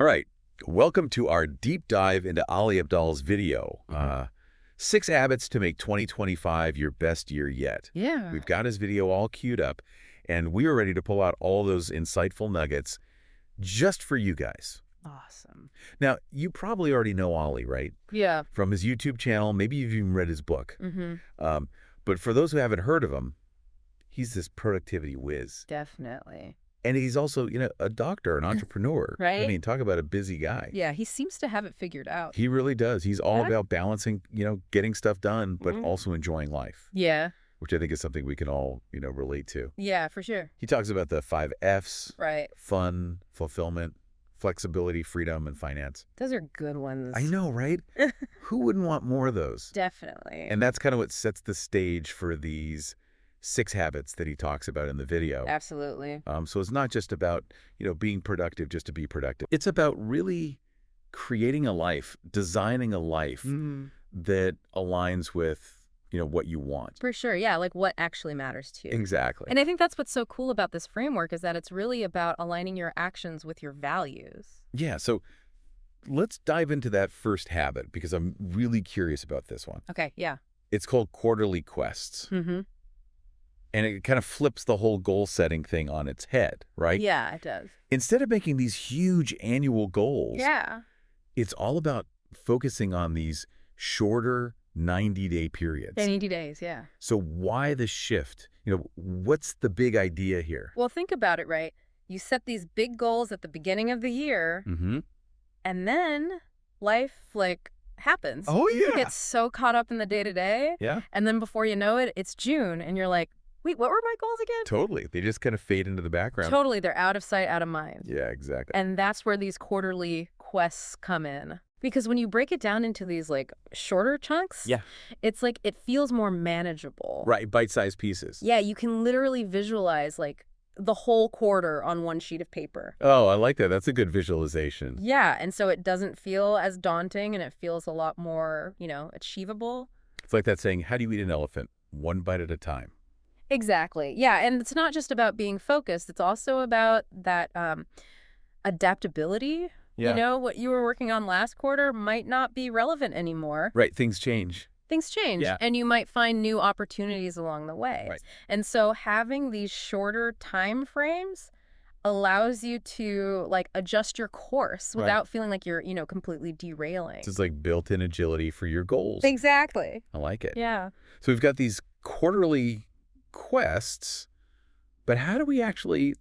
All right. Welcome to our deep dive into Ali Abdaal's video. 6 habits to make 2025 your best year yet. Yeah. We've got his video all queued up, and we are ready to pull out all those insightful nuggets just for you guys. Awesome. Now, you probably already know Ali, right? Yeah. From his YouTube channel, maybe you've even read his book. But for those who haven't heard of him, he's this productivity whiz. Definitely. And he's also, a doctor, an entrepreneur. Right? I mean, talk about a busy guy. Yeah, he seems to have it figured out. He really does. He's all about balancing, getting stuff done, but also enjoying life. Yeah. Which I think is something we can all, relate to. Yeah, for sure. He talks about the 5 Fs. Right. Fun, fulfillment, flexibility, freedom, and finance. Those are good ones. I know, right? Who wouldn't want more of those? Definitely. And that's kind of what sets the stage for these 6 habits that he talks about in the video. Absolutely. So it's not just about, being productive just to be productive. It's about really creating a life, designing a life that aligns with, what you want. For sure. Yeah, like what actually matters to you. Exactly. And I think that's what's so cool about this framework is that it's really about aligning your actions with your values. Yeah, so let's dive into that first habit because I'm really curious about this one. Okay, yeah. It's called quarterly quests. And it kind of flips the whole goal setting thing on its head, right? Yeah, it does. Instead of making these huge annual goals, it's all about focusing on these shorter 90-day periods. 90 days, yeah. So why the shift? What's the big idea here? Well, think about it, right? You set these big goals at the beginning of the year, and then life, happens. Oh, yeah. You get so caught up in the day-to-day, and then before you know it, it's June, and you're like, wait, what were my goals again? Totally. They just kind of fade into the background. Totally. They're out of sight, out of mind. Yeah, exactly. And that's where these quarterly quests come in. Because when you break it down into these, shorter chunks, it's it feels more manageable. Right, bite-sized pieces. Yeah, you can literally visualize, the whole quarter on one sheet of paper. Oh, I like that. That's a good visualization. Yeah, and so it doesn't feel as daunting, and it feels a lot more, achievable. It's like that saying, how do you eat an elephant? One bite at a time. Exactly. Yeah, and it's not just about being focused. It's also about that adaptability. Yeah. What you were working on last quarter might not be relevant anymore. Right, things change. Things change, Yeah. and you might find new opportunities along the way. Right. And so having these shorter time frames allows you to adjust your course without feeling like you're, completely derailing. It's like built-in agility for your goals. Exactly. I like it. Yeah. So we've got these quarterly quests, but how do we actually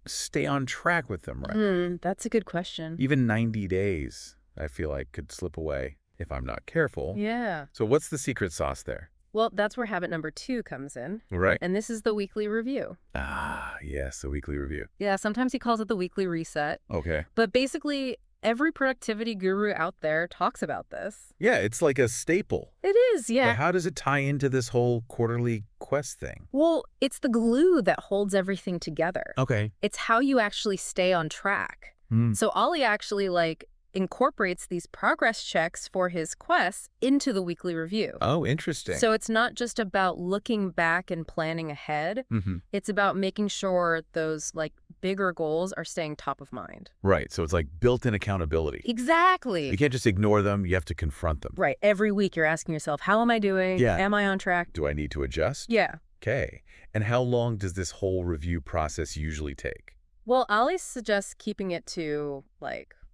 stay on track with them, right? That's a good question. Even 90 days, I feel like could slip away if I'm not careful. Yeah. So what's the secret sauce there? Well, that's where habit number 2 comes in. Right. And this is the weekly review. Ah, yes, the weekly review. Yeah, sometimes he calls it the weekly reset. Okay. But basically, every productivity guru out there talks about this. Yeah, it's like a staple. It is, yeah. But how does it tie into this whole quarterly quest thing? Well, it's the glue that holds everything together. Okay. It's how you actually stay on track. So Ali actually incorporates these progress checks for his quests into the weekly review. Oh, interesting. So it's not just about looking back and planning ahead. It's about making sure those bigger goals are staying top of mind. Right. So it's like built-in accountability. Exactly. You can't just ignore them. You have to confront them. Right. Every week you're asking yourself, how am I doing? Yeah. Am I on track? Do I need to adjust? Yeah. Okay. And how long does this whole review process usually take? Well, Ali suggests keeping it to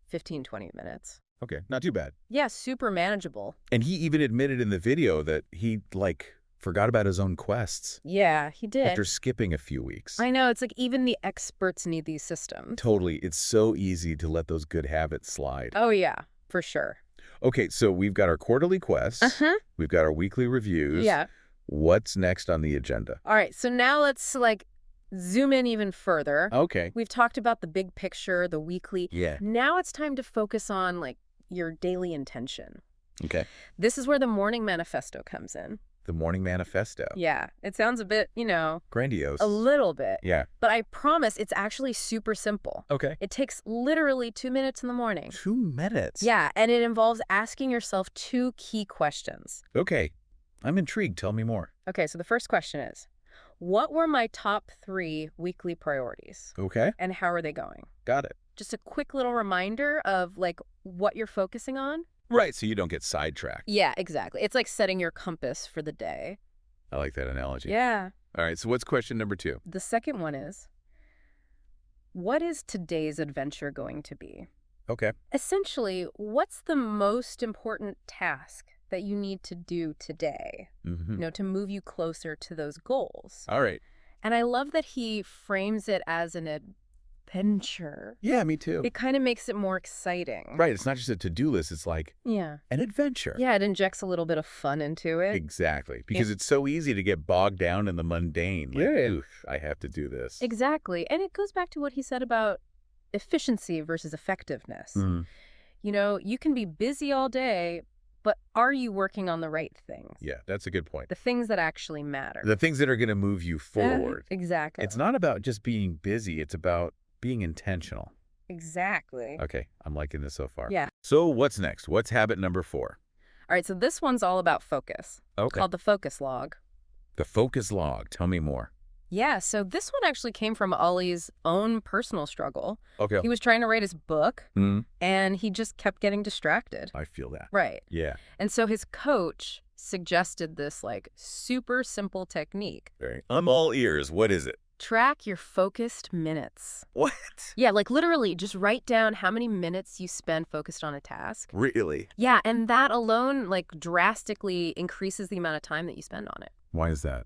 15, 20 minutes. Okay. Not too bad. Yeah, super manageable. And he even admitted in the video that he forgot about his own quests. Yeah, he did. After skipping a few weeks. I know. It's even the experts need these systems. Totally. It's so easy to let those good habits slide. Oh, yeah, for sure. Okay, so we've got our quarterly quests. We've got our weekly reviews. Yeah. What's next on the agenda? All right, so now let's zoom in even further. Okay. We've talked about the big picture, the weekly. Yeah. Now it's time to focus on your daily intention. Okay. This is where the morning manifesto comes in. The morning manifesto. Yeah, it sounds a bit, Grandiose. a little bit. Yeah. But I promise it's actually super simple. Okay. It takes literally 2 minutes in the morning. 2 minutes? Yeah, and it involves asking yourself 2 key questions. Okay. I'm intrigued. Tell me more. Okay, so the first question is, what were my top 3 weekly priorities? Okay. And how are they going? Got it. just a quick little reminder of like what you're focusing on. Right, so you don't get sidetracked. Yeah, exactly. It's like setting your compass for the day. I like that analogy. Yeah. All right, so what's question number 2? The second one is, what is today's adventure going to be? Okay. Essentially, what's the most important task that you need to do today, to move you closer to those goals? All right. And I love that he frames it as an adventure. Yeah, me too. It kind of makes it more exciting. Right, it's not just a to-do list, it's like an adventure. Yeah, it injects a little bit of fun into it. Exactly, because it's so easy to get bogged down in the mundane. Like, oof, I have to do this. Exactly. And it goes back to what he said about efficiency versus effectiveness. You can be busy all day, but are you working on the right things? Yeah, that's a good point. The things that actually matter. The things that are going to move you forward. Exactly. It's not about just being busy, it's about being intentional. Exactly. Okay, I'm liking this so far. Yeah. So what's next? What's habit number 4? All right, so this one's all about focus. Okay. It's called the focus log. The focus log. Tell me more. Yeah, so this one actually came from Ali's own personal struggle. Okay. He was trying to write his book, and he just kept getting distracted. I feel that. Right. Yeah. And so his coach suggested this, like, super simple technique. I'm all ears. What is it? Track your focused minutes. What? Yeah, like literally just write down how many minutes you spend focused on a task. Really? Yeah, and that alone, like, drastically increases the amount of time that you spend on it. Why is that?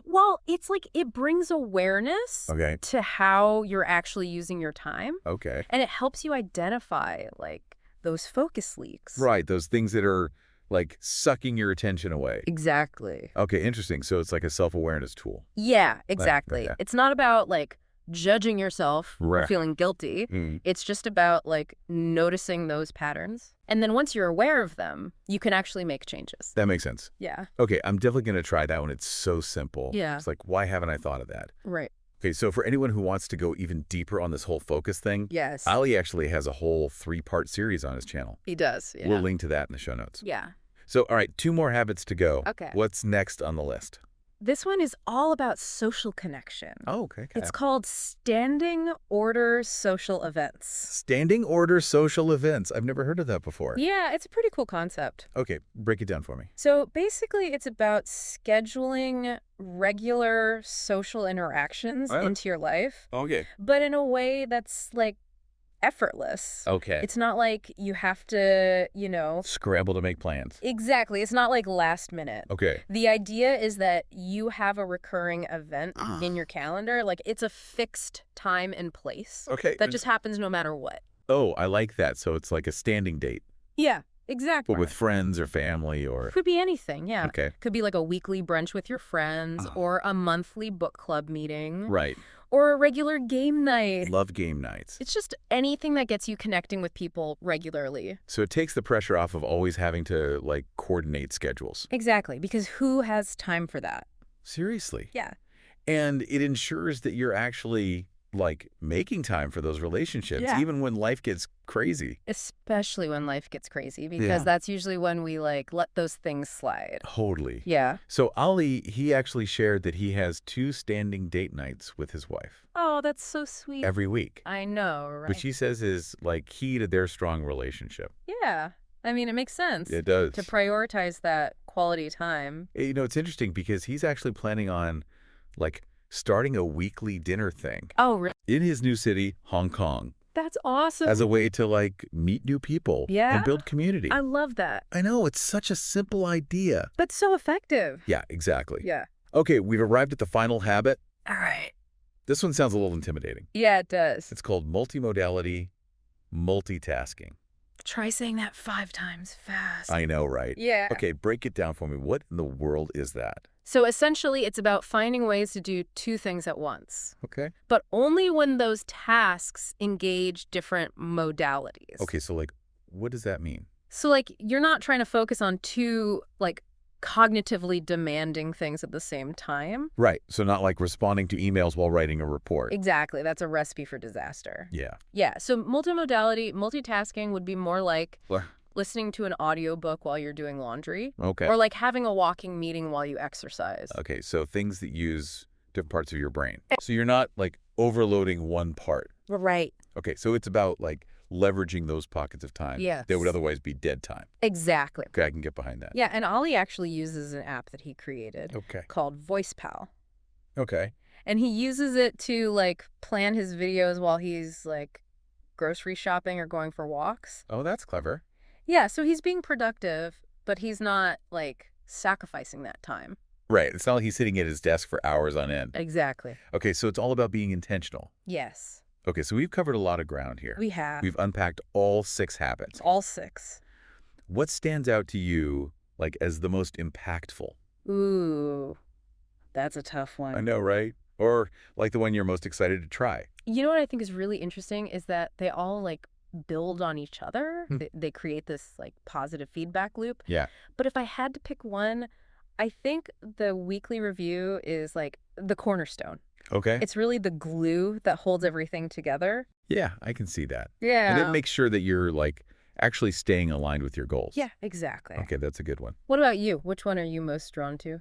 Well, it's like it brings awareness Okay. to how you're actually using your time. Okay. And it helps you identify, like, those focus leaks. Right, those things that are, like, sucking your attention away. Exactly. Okay, interesting. So it's like a self-awareness tool. Yeah, exactly. Okay. It's not about, like, judging yourself or Right. feeling guilty. It's just about, like, noticing those patterns. And then once you're aware of them, you can actually make changes. That makes sense. Yeah. Okay, I'm definitely going to try that one. It's so simple. Yeah. It's like, why haven't I thought of that? Right. Okay, so for anyone who wants to go even deeper on this whole focus thing, Yes. Ali actually has a whole 3-part series on his channel. He does. Yeah. We'll link to that in the show notes. Yeah. So, all right, 2 more habits to go. Okay. What's next on the list? This one is all about social connection. Oh, okay. It's called standing order social events. Standing order social events. I've never heard of that before. Yeah, it's a pretty cool concept. Okay, break it down for me. So basically, it's about scheduling regular social interactions into your life, Okay. but in a way that's, like, effortless. Okay. It's not like you have to, Scramble to make plans. Exactly. It's not like last minute. Okay. The idea is that you have a recurring event in your calendar. Like, it's a fixed time and place. Okay. That just happens no matter what. Oh, I like that. So it's like a standing date, Yeah, exactly. but with friends or family or... Could be anything, yeah. Okay. Could be like a weekly brunch with your friends or a monthly book club meeting. Right. Or a regular game night. Love game nights. It's just anything that gets you connecting with people regularly. So it takes the pressure off of always having to, like, coordinate schedules. Exactly, because who has time for that? Seriously. Yeah. And it ensures that you're actually, like, making time for those relationships, even when life gets crazy. Especially when life gets crazy, because that's usually when we, like, let those things slide. Totally. Yeah. So Ali, he actually shared that he has 2 standing date nights with his wife. Oh, that's so sweet. Every week. I know, right? Which he says is, like, key to their strong relationship. Yeah. I mean, it makes sense. It does. To prioritize that quality time. It's interesting because he's actually planning on, like, starting a weekly dinner thing. Oh, really? In his new city, Hong Kong. That's awesome. As a way to, like, meet new people. Yeah. And build community. I love that. I know, it's such a simple idea. But so effective. Yeah, exactly. Yeah. Okay, we've arrived at the final habit. All right. This one sounds a little intimidating. Yeah, it does. It's called multimodality multitasking. Try saying that 5 times fast. I know, right? Yeah. Okay, break it down for me. What in the world is that? So essentially, it's about finding ways to do 2 things at once, Okay. but only when those tasks engage different modalities. Okay, so, like, what does that mean? So, like, you're not trying to focus on 2, like, cognitively demanding things at the same time. Right, so not like responding to emails while writing a report. Exactly. That's a recipe for disaster. Yeah. Yeah. So multimodality, multitasking would be more like Well, listening to an audiobook while you're doing laundry. okay. Or like having a walking meeting while you exercise. Okay, so things that use different parts of your brain. So you're not, like, overloading one part. Right. Okay, so it's about like leveraging those pockets of time Yes. that would otherwise be dead time. Exactly. Okay, I can get behind that. Yeah, and Ali actually uses an app that he created Okay. called VoicePal. Okay. And he uses it to, like, plan his videos while he's, like, grocery shopping or going for walks. Oh, that's clever. Yeah, so he's being productive, but he's not, like, sacrificing that time. Right. It's not like he's sitting at his desk for hours on end. Exactly. Okay, so it's all about being intentional. Yes. Okay, so we've covered a lot of ground here. We have. We've unpacked all 6 habits. All 6. What stands out to you, like, as the most impactful? Ooh, that's a tough one. I know, right? Or, like, the one you're most excited to try. You know what I think is really interesting is that they all, like, build on each other. They create this, like, positive feedback loop. Yeah. But if I had to pick one, I think the weekly review is, like, the cornerstone. Okay. It's really the glue that holds everything together. Yeah, I can see that. Yeah. And it makes sure that you're, like, actually staying aligned with your goals. Yeah, exactly. Okay, that's a good one. What about you? Which one are you most drawn to?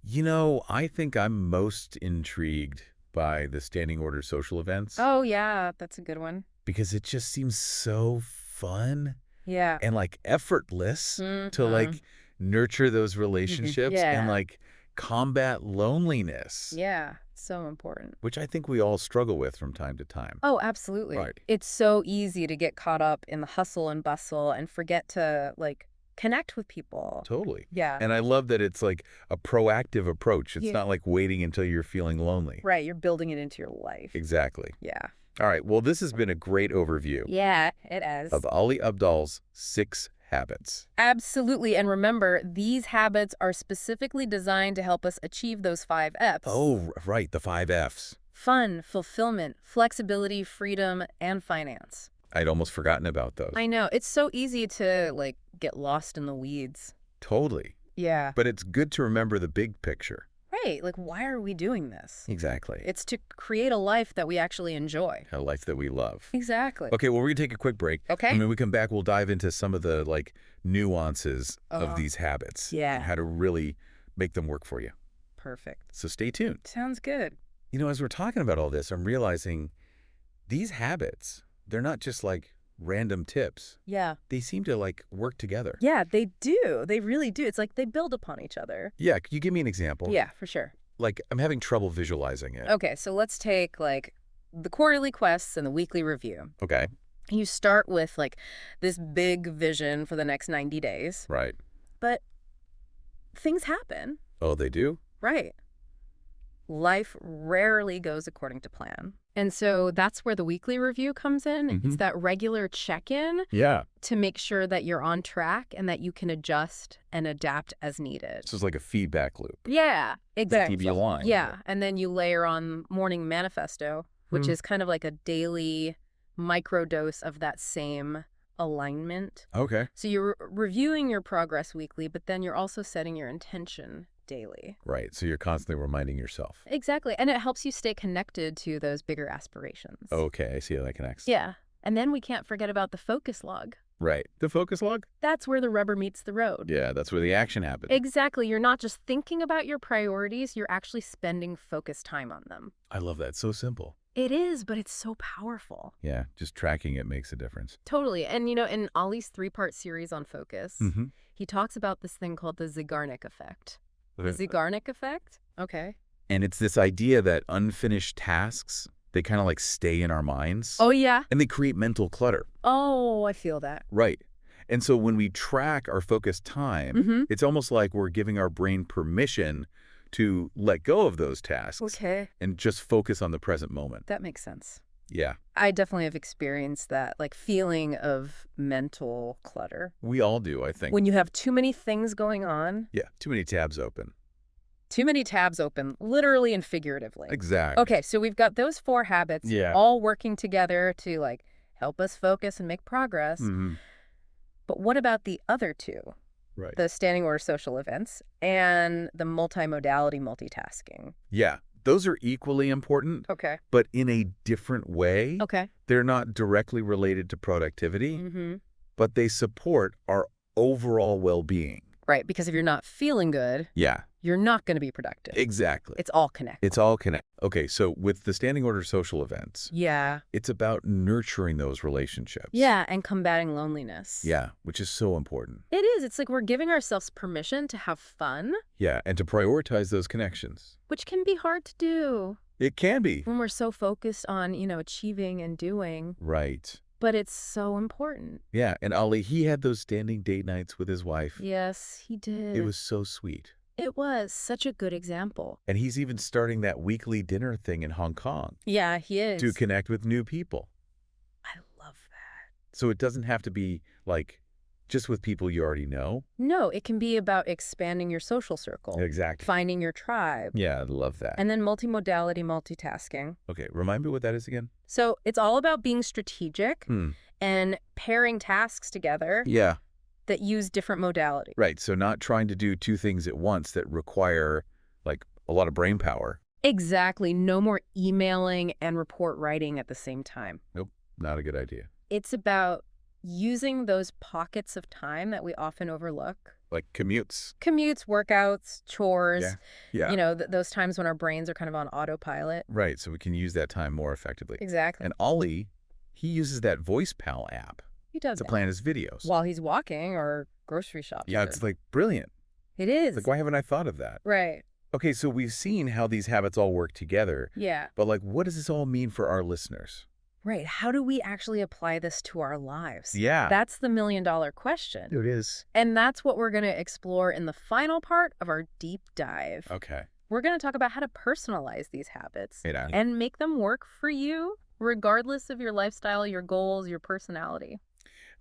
You know, I think I'm most intrigued by the standing order social events. Oh, yeah, that's a good one. Because it just seems so fun Yeah. and, like, effortless to, like, nurture those relationships and, like, combat loneliness. Yeah, so important. Which I think we all struggle with from time to time. Oh, absolutely. Right. It's so easy to get caught up in the hustle and bustle and forget to, like, connect with people. Totally. Yeah. And I love that it's, like, a proactive approach. It's Yeah. not like waiting until you're feeling lonely. Right, you're building it into your life. Exactly. Yeah. All right, well, this has been a great overview Yeah, it is. of Ali Abdaal's 6 habits. Absolutely. And remember, these habits are specifically designed to help us achieve those 5 Fs. Oh, right, the 5 Fs. Fun, fulfillment, flexibility, freedom, and finance. I'd almost forgotten about those. I know. It's so easy to, like, get lost in the weeds. Totally. Yeah. But it's good to remember the big picture. Right. Like, why are we doing this? Exactly. It's to create a life that we actually enjoy. A life that we love. Exactly. Okay, well, we're going to take a quick break. Okay. And when we come back, we'll dive into some of the, like, nuances of these habits. Yeah. And how to really make them work for you. Perfect. So stay tuned. Sounds good. You know, as we're talking about all this, I'm realizing these habits, they're not just, like, random tips. Yeah. They seem to, like, work together. Yeah, they do. They really do. It's like they build upon each other. Yeah, could you give me an example? Yeah, for sure. Like, I'm having trouble visualizing it. Okay, so let's take, like, the quarterly quests and the weekly review. Okay. You start with, like, this big vision for the next 90 days. Right. But things happen. Oh, they do? Right. Life rarely goes according to plan. And so that's where the weekly review comes in. It's that regular check-in Yeah. to make sure that you're on track and that you can adjust and adapt as needed. So it's like a feedback loop. Yeah, exactly. Keep you aligned. Yeah, and then you layer on morning manifesto, which is kind of like a daily microdose of that same alignment. Okay. So you're reviewing your progress weekly, but then you're also setting your intention daily. Right. So you're constantly reminding yourself. Exactly. And it helps you stay connected to those bigger aspirations. Okay. I see how that connects. Yeah. And then we can't forget about the focus log. Right. The focus log? That's where the rubber meets the road. Yeah, that's where the action happens. Exactly. You're not just thinking about your priorities, you're actually spending focused time on them. I love that. So simple. It is, but it's so powerful. Yeah, just tracking it makes a difference. Totally. And, you know, in Ali's 3-part series on focus, he talks about this thing called the Zeigarnik effect. The Zeigarnik effect? Okay. And it's this idea that unfinished tasks, they kind of like stay in our minds. Oh, yeah? And they create mental clutter. Oh, I feel that. Right. And so when we track our focused time, it's almost like we're giving our brain permission to let go of those tasks. Okay. And just focus on the present moment. That makes sense. Yeah. I definitely have experienced that, like, feeling of mental clutter. We all do, I think. When you have too many things going on. Yeah, too many tabs open. Too many tabs open, literally and figuratively. Exactly. Okay, so we've got those 4 habits all working together to, like, help us focus and make progress. But what about the other 2? Right. The standing order social events and the multimodality multitasking. Yeah, those are equally important, Okay. but in a different way. Okay. They're not directly related to productivity, but they support our overall well-being. Right, because if you're not feeling good, Yeah, you're not going to be productive. Exactly. It's all connected. It's all connected. Okay, so with the standing order social events, Yeah. it's about nurturing those relationships. Yeah, and combating loneliness. Yeah, which is so important. It is. It's like we're giving ourselves permission to have fun. Yeah, and to prioritize those connections. Which can be hard to do. It can be. When we're so focused on, achieving and doing. Right. But it's so important. Yeah, and Ali, he had those standing date nights with his wife. Yes, he did. It was so sweet. It was such a good example. And he's even starting that weekly dinner thing in Hong Kong. Yeah, he is. To connect with new people. I love that. So it doesn't have to be, like, just with people you already know. No, it can be about expanding your social circle. Exactly. Finding your tribe. Yeah, I love that. And then multimodality, multitasking. Okay, remind me what that is again? So it's all about being strategic and pairing tasks together. Yeah. That use different modalities. Right, so not trying to do two things at once that require, like, a lot of brain power. Exactly. No more emailing and report writing at the same time. Nope, not a good idea. It's about using those pockets of time that we often overlook. Like commutes. Commutes, workouts, chores. Yeah. Those times when our brains are kind of on autopilot. Right, so we can use that time more effectively. Exactly. And Ali, he uses that Voice Pal app. He does to plan his videos. While he's walking or grocery shopping. Yeah, it's like brilliant. It is. Like, why haven't I thought of that? Right. Okay, so we've seen how these habits all work together. Yeah. But, like, what does this all mean for our listeners? Right. How do we actually apply this to our lives? Yeah. That's the million-dollar question. It is. And that's what we're going to explore in the final part of our deep dive. Okay. We're going to talk about how to personalize these habits Hey, Daddy. and make them work for you, regardless of your lifestyle, your goals, your personality.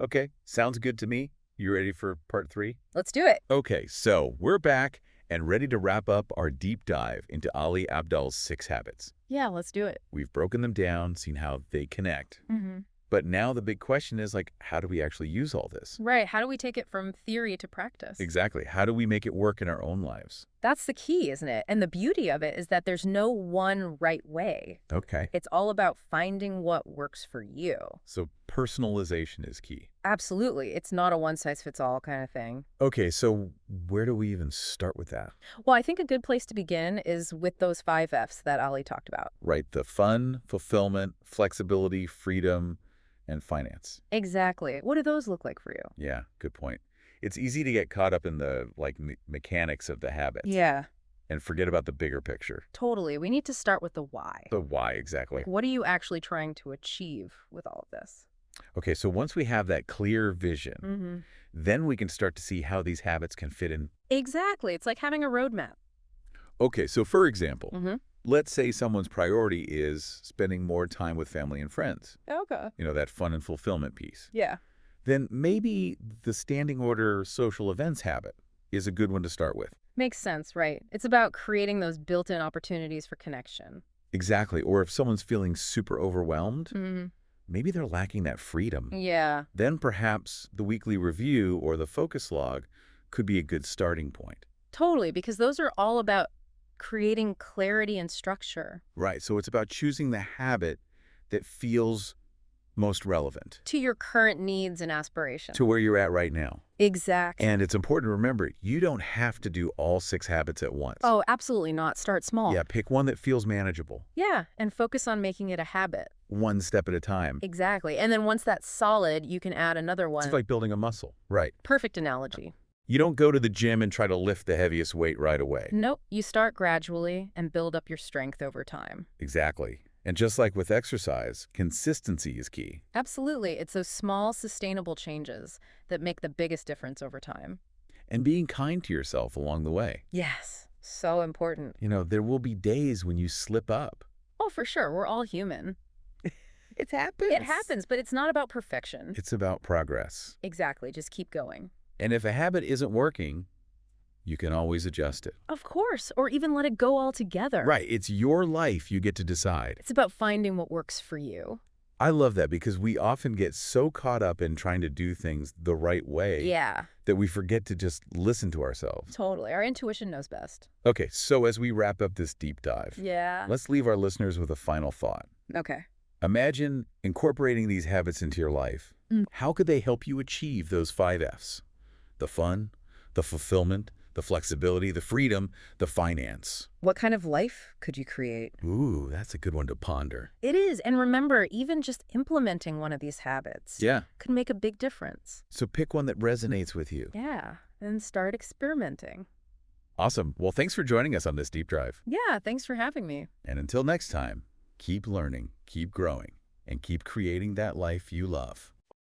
Okay, sounds good to me. You ready for part 3? Let's do it. Okay, so we're back and ready to wrap up our deep dive into Ali Abdaal's 6 habits. Yeah, let's do it. We've broken them down, seen how they connect. But now the big question is, like, how do we actually use all this? Right. How do we take it from theory to practice? Exactly. How do we make it work in our own lives? That's the key, isn't it? And the beauty of it is that there's no one right way. Okay. It's all about finding what works for you. So personalization is key. Absolutely. It's not a one-size-fits-all kind of thing. Okay, so where do we even start with that? Well, I think a good place to begin is with those 5 F's that Ali talked about. Right, the fun, fulfillment, flexibility, freedom, and finance. Exactly. What do those look like for you? Yeah, good point. It's easy to get caught up in the, like, mechanics of the habits. Yeah. And forget about the bigger picture. Totally. We need to start with the why. The why, exactly. What are you actually trying to achieve with all of this? Okay, so once we have that clear vision, then we can start to see how these habits can fit in. Exactly. It's like having a roadmap. Okay, so for example, let's say someone's priority is spending more time with family and friends. Okay. You know, that fun and fulfillment piece. Yeah. Then maybe the standing order social events habit is a good one to start with. Makes sense, right? It's about creating those built-in opportunities for connection. Exactly. Or if someone's feeling super overwhelmed, maybe they're lacking that freedom. Yeah. Then perhaps the weekly review or the focus log could be a good starting point. Totally, because those are all about creating clarity and structure. Right. So it's about choosing the habit that feels most relevant. To your current needs and aspirations. To where you're at right now. Exactly. And it's important to remember, you don't have to do all 6 habits at once. Oh, absolutely not. Start small. Yeah, pick one that feels manageable. Yeah, and focus on making it a habit. One step at a time. Exactly. And then once that's solid, you can add another one. It's like building a muscle. Right. Perfect analogy. You don't go to the gym and try to lift the heaviest weight right away. Nope. You start gradually and build up your strength over time. Exactly. And just like with exercise, consistency is key. Absolutely. It's those small, sustainable changes that make the biggest difference over time. And being kind to yourself along the way. Yes. So important. You know, there will be days when you slip up. Oh, for sure. We're all human. It happens. It happens, but it's not about perfection. It's about progress. Exactly. Just keep going. And if a habit isn't working, you can always adjust it. Of course. Or even let it go altogether. Right. It's your life. You get to decide. It's about finding what works for you. I love that because we often get so caught up in trying to do things the right way that we forget to just listen to ourselves. Totally. Our intuition knows best. Okay, so as we wrap up this deep dive, let's leave our listeners with a final thought. Okay. Imagine incorporating these habits into your life. How could they help you achieve those 5 Fs? The fun, the fulfillment, the the flexibility, the freedom, the finance. What kind of life could you create? Ooh, that's a good one to ponder. It is. And remember, even just implementing one of these habits Yeah. could make a big difference. So pick one that resonates with you. Yeah. And start experimenting. Awesome. Well, thanks for joining us on this deep dive. Yeah, thanks for having me. And until next time, keep learning, keep growing, and keep creating that life you love.